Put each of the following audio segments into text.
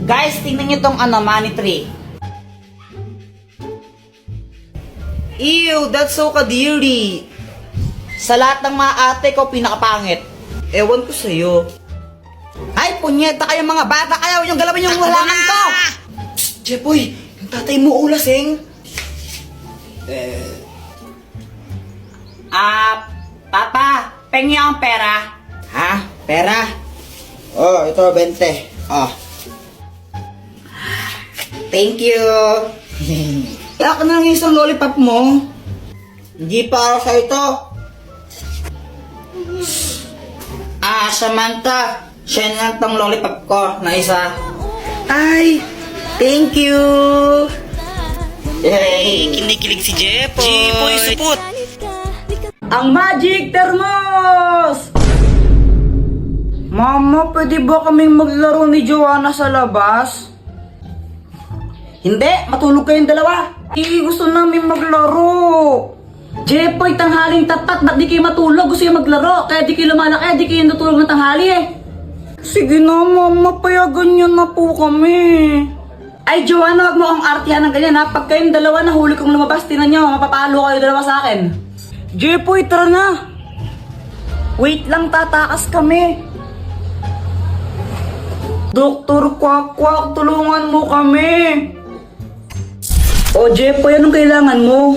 Guys, tingnan nyo tong money tree. Ew, that's so kadiri. Sa lahat ng mga ate ko, pinakapangit. Ewan ko sa'yo. Ay, punyeta kayo mga bata. Ayaw yung galawin yung walangan ko. Jepoy, yung tatay mo ulasing. Papa, pengi ang pera. Ha? Pera? Oh, ito, 20. Oh. Thank you. Kaya ka na lang isang lollipop mo. Hindi para sa ito. Samantha. Siya lang tong lollipop ko na isa. Ay, thank you. Yay, kinikilig si Jepoy. Jepoy, supot. Ang magic thermos! Mama, pwede ba kaming maglaro ni Joanna sa labas? Hindi, matulog kayong dalawa. Gusto namin maglaro. Jepoy, tanghaling tapat. Ba't di kayo matulog? Gusto kayo maglaro. Kaya di kayo lumalaki, di kayo natulog ng tanghali eh. Sige na, mama. Payagan niyo na po kami. Ay, Joanna, wag mo akong artihan ng ganyan ha. Pag kayong dalawa nahuli kong lumabas, tinan nyo, mapapalo kayo dalawa sa akin. Jepoy, tara na. Wait lang, tatakas kami. Doktor Kwak-Kwak, tulungan mo kami. O Jepoy, anong kailangan mo?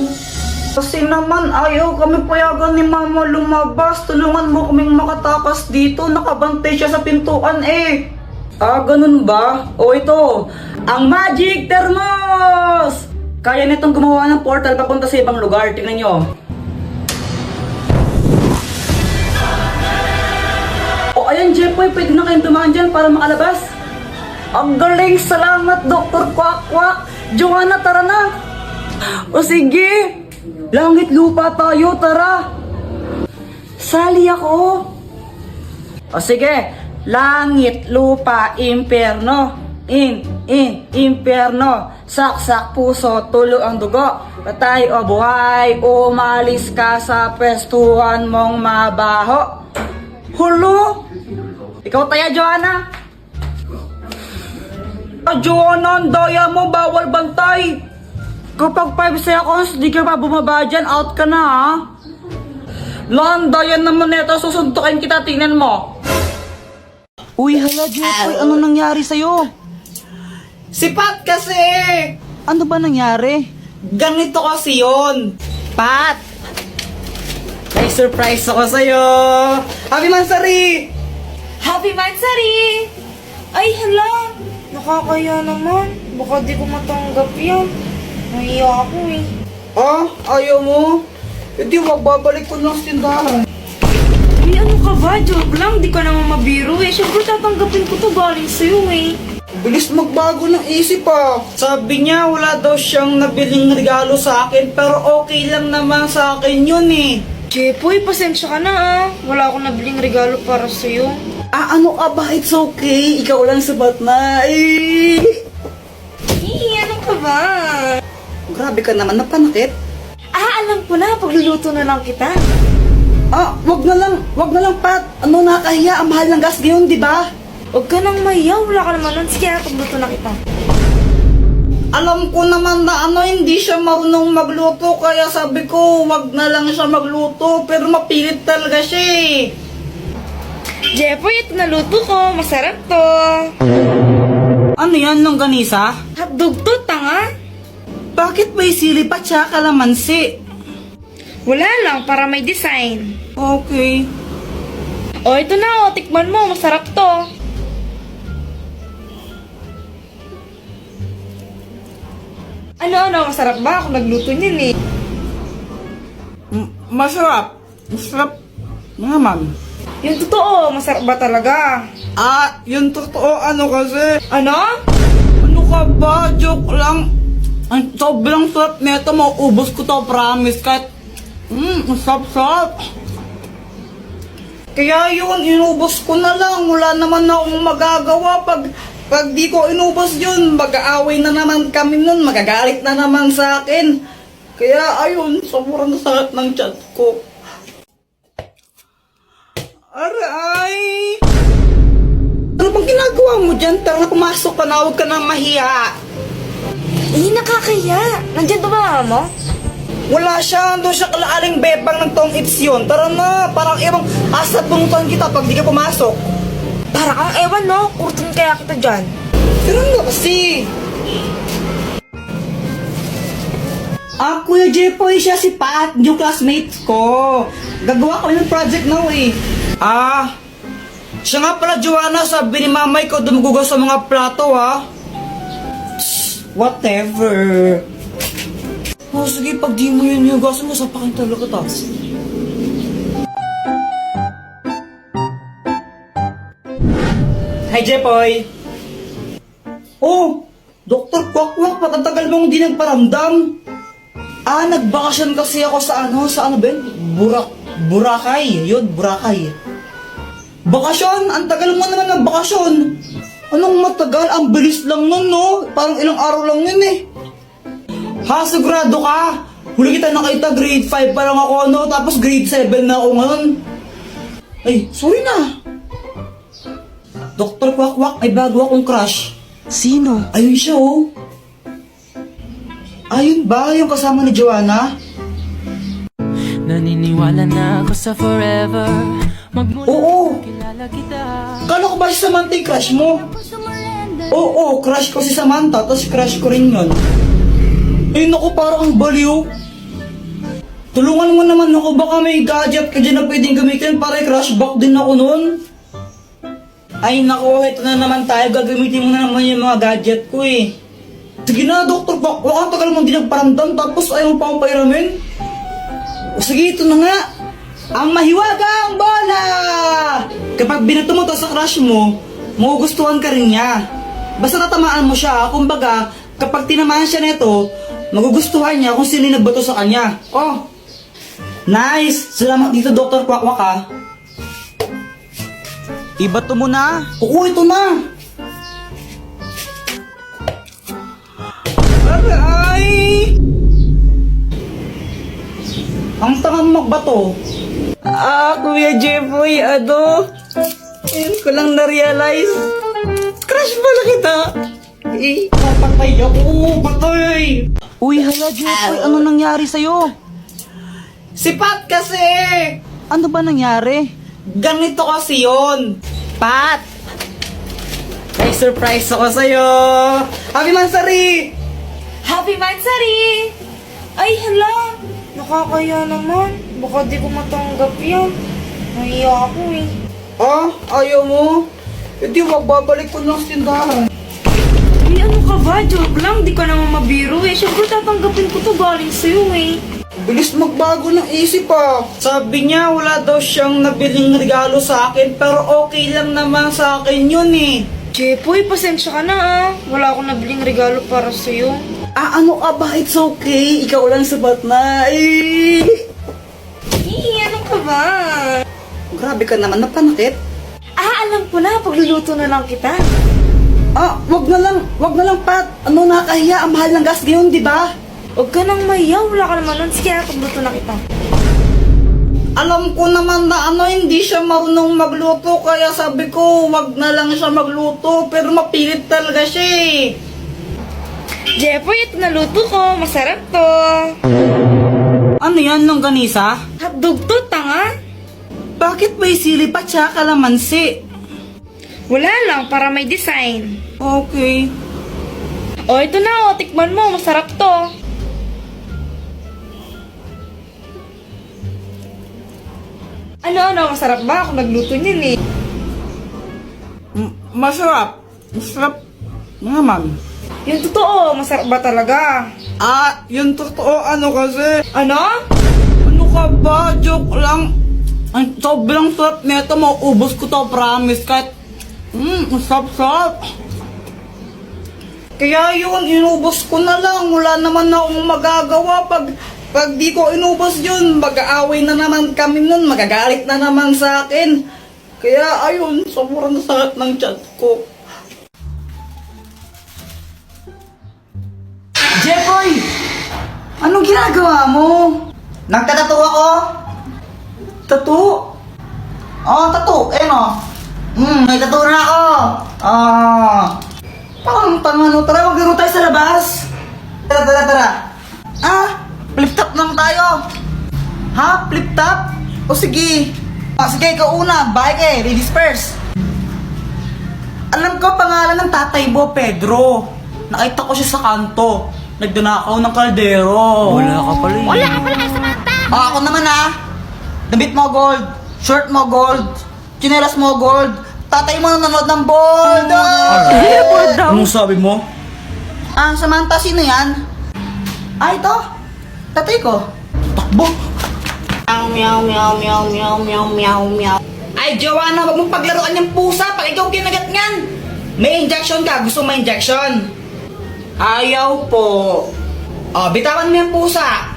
Kasi naman ayaw kami payagan ni Mama lumabas. Tulungan mo kaming makatakas dito. Nakabantay siya sa pintuan eh. Ganun ba? O ito, ang magic thermos! Kaya nitong gumawa ng portal papunta sa ibang lugar. Tingnan nyo. O ayan Jepoy, pwede na kayong tumahan dyan para makalabas. Ang galing! Salamat, Dr. Kwak-Kwak! Joanna, tara na! O sige! Langit lupa tayo, tara! Sali ako! O sige! Langit, lupa, impyerno. Impyerno. Saksak, puso, tulo ang dugo. Patay o buhay, umalis ka sa pwestuhan mong mabaho. Hulo! Ikaw taya, Joanna! Joanna, ang daya mo, bawal bantay! Kapag 5 seconds, di ka pa bumaba dyan, out ka na ha? Landayan naman neto, susuntukin kita, tingnan mo. Uy, hala Jepoy, ano nangyari sa'yo? Si Pat kasi! Ano ba nangyari? Ganito kasi yun. Pat! May surprise ako sa'yo! Happy Mansari! Happy Mansari! Ay, hala! Nakakaya naman. Baka di ko matanggap yan. Nahiya ako eh. Ayaw mo? Hindi, magbabalik ko lang sa tindahan. Uy, ano ka ba? Joke lang. Di ka naman mabiro eh. Siyempre tatanggapin ko to galing sa'yo eh. Bilis magbago ng isip ah. Sabi niya wala daw siyang nabiling regalo sa akin pero okay lang naman sa akin yun eh. Jepoy, pasensya ka na ah. Wala akong nabiling regalo para sa'yo. Ano ka ba? It's okay. Ikaw lang sabat na. Ano ka ba? Grabe ka naman, napanakit. Alam ko na. Pagluluto na lang kita. Wag na lang, Pat. Ano, nakakahiya. Ang mahal ng gas ngayon, di ba? Huwag ka nang mayaw. Wala ka naman nun. Sige, pagluto na kita. Alam ko naman na hindi siya marunong magluto. Kaya sabi ko, wag na lang siya magluto. Pero mapilit talaga siya eh. Jepoy, ito naluto ko. Masarap to. Ano yan, longganisa? Hotdog to, tanga. Bakit may sili pa tsaka kalamansi? Wala lang, para may design. Okay. O, ito na o. Tikman mo. Masarap to. Ano? Masarap ba? Ako nagluto niyan eh. Masarap. Masarap naman. Yung totoo, masarap ba talaga? Yung totoo, kasi. Ano? Ano ka ba? Joke lang. Ang sobrang sarap nito. Mauubos ko to, promise. Kahit, sarap-sarap. Kaya yun, inubos ko na lang. Wala naman akong magagawa. Pag di ko inubos yun, mag-aaway na naman kami nun. Magagalit na naman sa akin. Kaya ayun, sobrang sakit ng chat ko. Aray! Ano Anong ginagawa mo dyan? Tara, pumasok ka na, huwag ka na mahiya. Hindi nakakaya. Nandyan ba mama mo? Wala siya, doon siya kalaaling bebang ng tong its yun. Tara na, parang ibang asat punutan kita pag di ka pumasok. Para kang ewan, no? Kurtin kaya kita dyan. Tara na kasi. Kuya Jepoy, siya si Pat, yung classmate ko. Gagawa kami ng project now eh. Siya nga pala, Joanna, sabi ni mamay ko dumugugas sa mga plato ha. Whatever. Sige, pag di mo yun hugasan mo, sapakin talaga tas. Hi, Jepoy. Oh, Dr. Kwakwak, patatagal mong di nagparamdam. Nagbakasyon kasi ako sa ano ba yun? Boracay. Yun, Boracay. Bakasyon? Ang tagal mo naman ng bakasyon. Anong matagal? Ang bilis lang nun, no? Parang ilang araw lang yun eh. Sigurado ka? Huli kita nakita, grade 5 pa lang ako, no? Tapos grade 7 na ako ngayon. Ay, sorry na. Dr. Kwakwak, may bago akong crush. Sino? Ayun siya, oh. Ayun ba? Yung kasama ni Joanna? Naniniwala na ako sa forever. Magmula Oo. kilala kita. Kala ko ba si Samantha yung crush mo? Oo, crush ko si Samantha, tapos crush ko rin yun. Naku, parang ang baliw. Tulungan mo naman ako, baka may gadget ka dyan na pwedeng gamitin para i-crush back din ako nun. Ay naku, ito na naman tayo, gagamitin mo na naman yung mga gadget ko eh. Sige na, Dr. Bak, ang tagal mong di nagparamdam tapos ayaw mo pa akong pairamin. Sige, ito na nga. Ang mahiwagang bola! Kapag binato mo to sa crush mo, magugustuhan ka rin niya. Basta natamaan mo siya, kumbaga, kapag tinamaan siya nito, magugustuhan niya kung sino yung nagbato sa kanya. Oh, nice! Salamat dito, Dr. Kwakwak ha. Ibato mo na. Oo, ito na. Aray! Ang tangang magbato. Kuya Jepoy, ngayon ko lang na-realize. Crush pala kita. Papatay ako, patay. Uy, hala, Jepoy, ano nangyari sa'yo? Si Pat kasi. Ano ba nangyari? Ganito kasi yun. Pat! May surprise ako sa'yo. Happy Mansari! Happy Mansari! Ay, hala! Nakakaya naman. Baka di ko matanggap yan. Nahiya ako eh. Ayaw mo? Hindi, magbabalik ko lang sa tindahan. Ay, ano ka ba? Joke lang. Di ka naman mabiro eh. Siyempre tatanggapin ko to galing sa'yo eh. Bilis magbago ng isip Sabi niya wala daw siyang nabiling regalo sa akin pero okay lang naman sa akin yun eh. Jepoy, pasensya ka na ah. Wala akong nabiling regalo para sa'yo. Ano ka ba? It's okay. Ikaw lang sabat na. Ano ka ba? Grabe ka naman, napanakit. Alam ko na. Pagluluto na lang kita. Wag na lang, Pat. Nakakahiya. Ang mahal ng gas ngayon, di ba? Huwag ka nang mahiya. Wala ka naman nun. Sige, pagluto na kita. Alam ko naman na hindi siya marunong magluto, kaya sabi ko, wag na lang siya magluto, pero mapilit talaga siya eh. Jepoy, ito na luto ko. Masarap to. Ano yan, longganisa? Hotdog to, tanga. Bakit may sili pa tsaka kalamansi? Wala lang, para may design. Okay. Ito na, tikman mo. Masarap to. Ano, masarap ba? Ako nagluto niyan eh. Masarap. Masarap naman. Yung totoo, masarap ba talaga? Yung totoo, kasi. Ano? Ano ka ba? Joke lang. Ang sobrang sarap nito, mauubos ko to, promise. Kahit, masarap-sarap. Kaya yun, inubos ko na lang. Wala naman akong magagawa. Pag di ko inubos yun, mag-aaway na naman kami nun. Magagalit na naman sa akin. Kaya ayun, sobrang sakit ng chat ko. Jepoy! Anong ginagawa mo? Nagtatato ako? Tattoo? Tattoo. May tattoo na ako. Pang ano, tara maglaro tayo sa labas. Tara. Flip top lang tayo. Ha? Flip top? O sige. Sige, ikaw una. Bike eh. Ladies first. Alam ko pangalan ng tatay mo, Pedro. Nakita ko siya sa kanto. Nagdanakaw ng kaldero. Wala ka pala eh. Wala ka pala kay Samantha! Ako naman damit mo gold. Shirt mo gold. Tsinelas mo gold. Tatay mo nanonood ng bold. Anong sabi mo? Samantha, sino yan? Ito. Tatay ko. Takbo. Meow, meow, meow, meow, meow, meow, meow. Ay, Joanna, wag mong paglaruan yung pusa pag ikaw kinagat niyan. May injection ka. Gusto mo injection? Ayaw po. Bitawan mo yung pusa.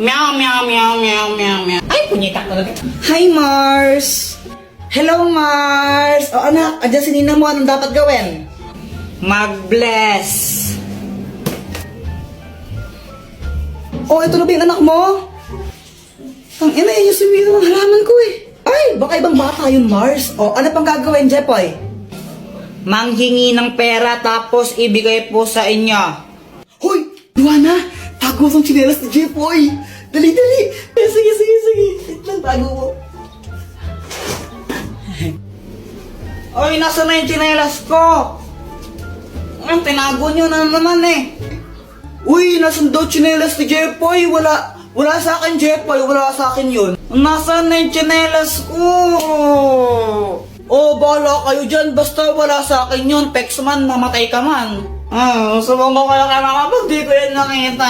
Meow, meow, meow, meow, meow, meow. Ay, punyita talaga. Hi, Mars. Hello, Mars. Anak, andyan si Nina mo. Anong dapat gawin? Mag-bless. Ito na ba yung anak mo? Ang ina, yun yung sumira ng halaman ko eh. Ay, baka ibang bata yung Mars. Ano pang gagawin, Jepoy? Manghingi ng pera tapos ibigay po sa inyo. Hoy! Luana! Tago ang tsinelas ni Jepoy! Dali! Sige. Wait lang, tago mo. Oy, nasa na yung tsinelas ko? Tinago nyo na naman eh. Uy, nasan daw tsinelas ni Jepoy? Wala sa akin, Jepoy. Wala sa akin yun. Nasaan na yung tsinelas ko? Bahala kayo dyan. Basta wala sa akin yun. Pex man, mamatay ka man. Subong ko kayo kaya kapag di ko yun nakita.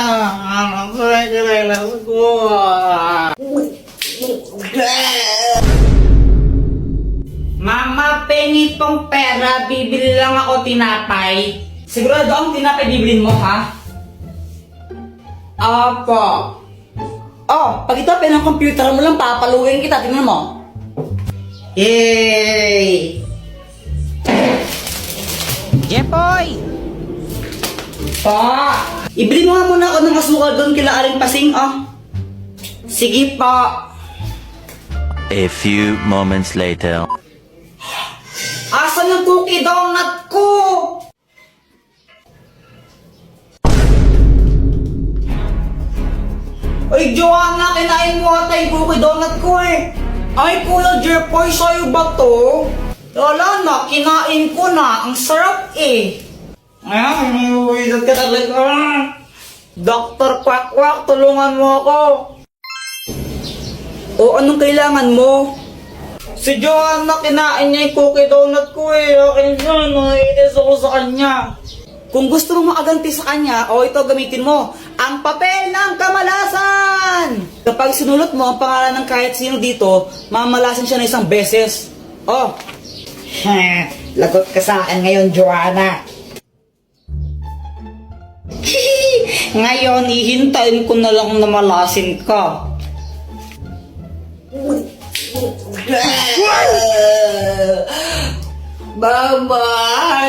Sa yung tsinelas ko. Mama, pengi tong pera. Bibili lang ako tinapay. Sigurado ang tinapay bibilin mo, ha? Apo. Pag ito ng computer mo lang, papaluin kita. Tingnan mo. Yay! Jepoy! Ibili mo nga muna ako ng asukal doon kila Aling Pasing, Sige pa. A few moments later. Asan yung cookie donut ko? Ay, Joanna, kinain mo ata yung cookie donut ko eh. Ay, Kuya Jepoy, sa'yo ba to? Wala na, kinain ko na. Ang sarap eh. Ay, uwisat ka talaga. Dr. Quack, tulungan mo ako. Anong kailangan mo? Si Joanna, kinain niya yung cookie donut ko eh. Akin yun, naiinis ako sa kanya. Kung gusto mo makaganti sa kanya, ito gamitin mo. Ang papel ng kamalasan! Kapag sinulot mo ang pangalan ng kahit sino dito, mamalasan siya na isang beses. Lagot ka sa akin ngayon, Joanna. Ngayon, hihintayin ko na lang na malasin ka. Mama,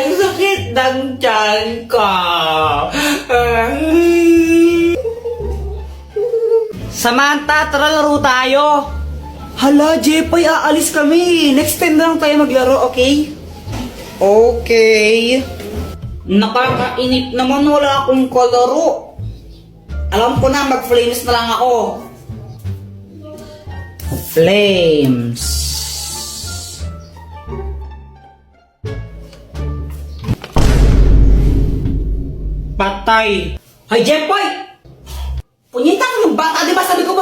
ang sakit ng tiyan ko. Samantha, tara laro tayo. Hala, Jepoy, aalis kami. Next time na lang tayo maglaro, okay? Okay. Nakakainip naman, wala akong kalaro. Alam ko na, mag-flames na lang ako. Flames. Patay. Hay, Jepoy! Punyita ka yung bata, di ba sabi ko ba